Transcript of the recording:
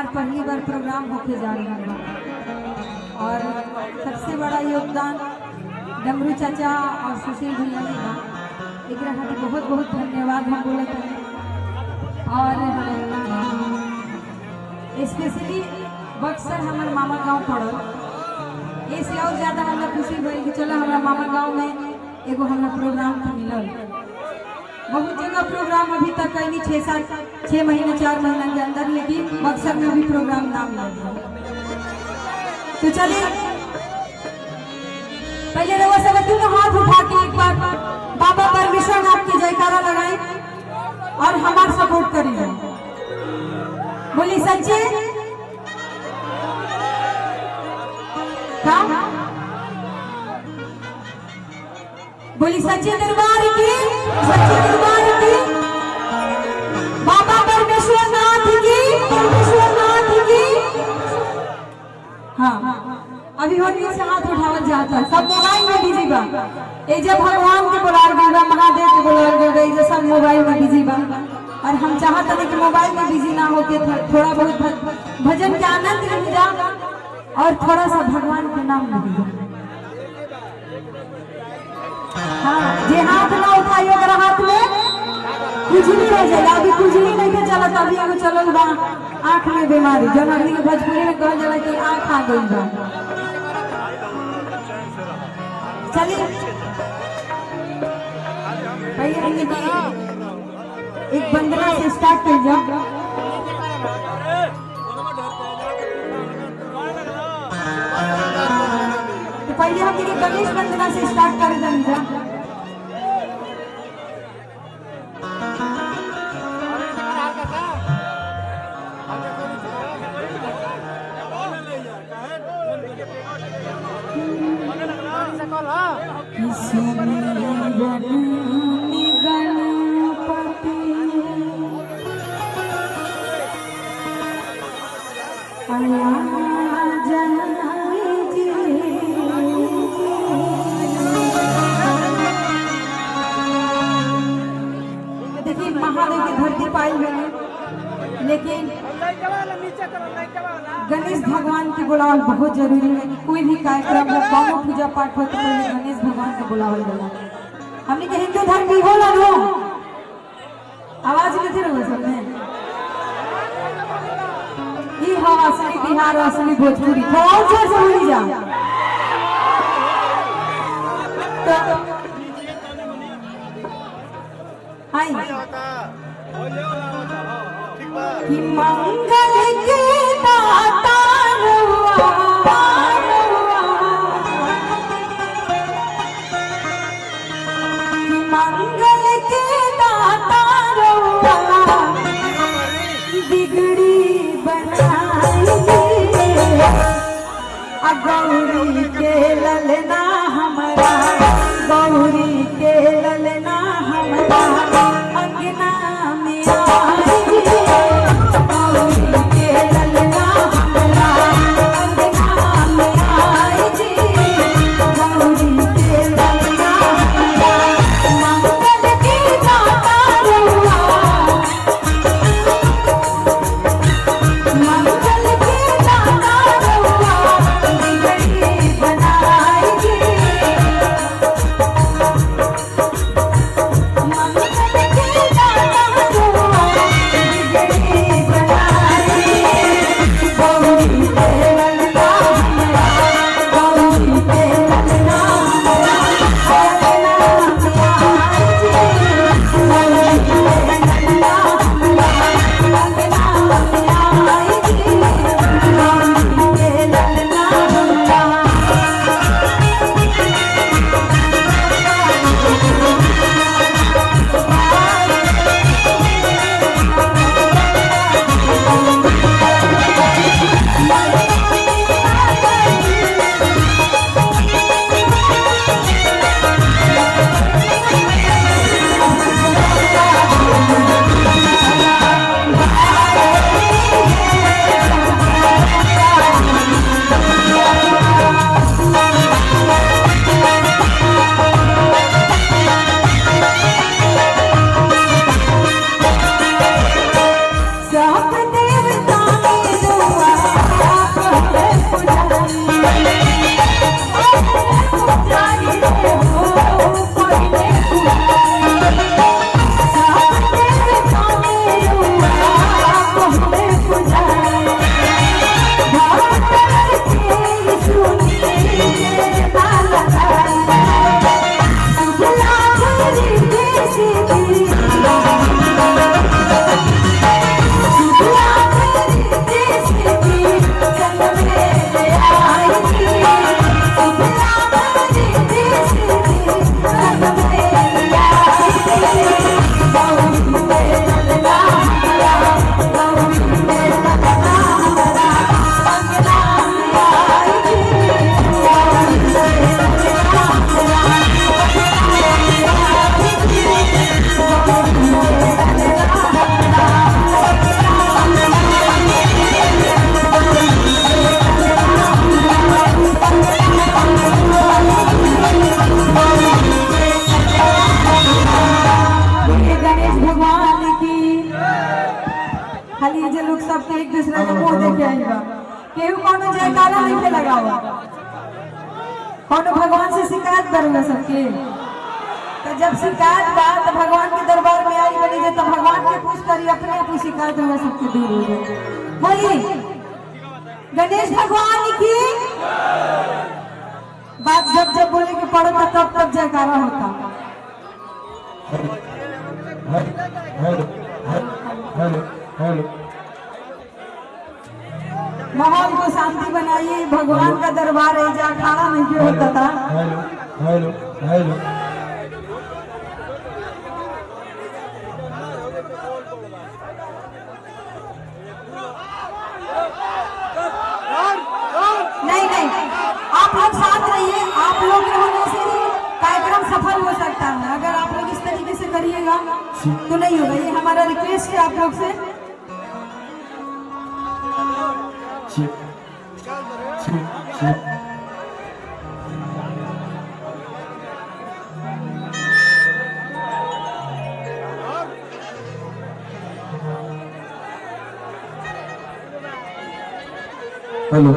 हमार पहली बार प्रोग्राम होके जा रहा है और सबसे बड़ा योगदान डमरू चाचा और सुशील भैया ने बा। एक बहुत बहुत धन्यवाद हम बोलते हैं। और स्पेशली बक्सर हमारे मामा गांव पड़ल, इससे और ज़्यादा हमरा खुशी भइल कि चलो हमारा मामा गांव में एगो हमरा प्रोग्राम तो मिलल। बहुत जगह प्रोग्राम अभी तक कहीं 6 महीने 4 महीने के अंदर, लेकिन बक्सर में भी प्रोग्राम ना मिला। तो चलिए पहले रवा सब दोनों हाथ उठा के एक बार बाबा परमेश्वर नाथ की जयकारा लगाई और हमार सपोर्ट करिए। बोली सच्चे क्या? बोली सच्चे दरबार की, सच्चे दरबार की, बाबा परमेश्वर नाथ की, परमेश्वर नाथ की। हाँ अभी होने से हाथ उठावल जाता है। सब मोबाइल में बिजी बा। ये जब भगवान के बुलार गई बा, महादेव के बुलार गई, जो सब मोबाइल में बिजी बा। और हम चाहते हैं कि मोबाइल में बिजी ना होके थोड़ा बहुत भजन के आनंद ले जा और थोड़ा सा भगवान के नाम ले जा। हाँ जे हाथ ना उठाइए अगर हाथ में खुजली हो जाएगा। अभी खुजली नहीं के चला, तभी एगो चलल बा आँख में बीमारी, जो हमनी के भोजपुरी में कहल जाला कि आँख आ गई बा। चलिए एक वंदना से स्टार्ट कर जाओ। तो पहले हम गणेश वंदना से स्टार्ट कर देंगे। देखिए महादेव की धरती पाई हुई है, लेकिन गणेश भगवान के बुलावल बहुत जरूरी है। कोई भी कार्यक्रम हो, कौनो पूजा पाठ हो, तो पहले गणेश भगवान के बुलावल जाला। हमने के हिंदू धर्म भी होला नो, आवाज नहीं रहो सब में। ये हो असली बिहार, असली भोजपुरी। थोड़ा और जोर से बोली जा। तो हाय कि मंगल के दाता मंगल के दाता बिगड़ी बनाई गौरी के ललना हमारा, गौरी के ललना हमारा अंगना में आई, गौरी के में जयकारा नहीं के लगावा कौन भगवान से शिकायत करूंगा सबके तो जब शिकायत बा तो भगवान के दरबार में आई बनी जे तो भगवान के पूछ करी अपने आप शिकायत हुआ सबके दूर हो जाए। बोली गणेश भगवान की बात जब जब बोले कि पढ़ो तब तब जयकारा होता। माहौल को शांति बनाइए भगवान का दरबार है जहाँ खाना नहीं होता था। हेलो हेलो नहीं नहीं आप लोग साथ रहिए आप लोग के होने से ही कार्यक्रम सफल हो सकता है। अगर आप लोग इस तरीके से करिएगा तो नहीं होगा। ये हमारा रिक्वेस्ट है आप लोग से। हेलो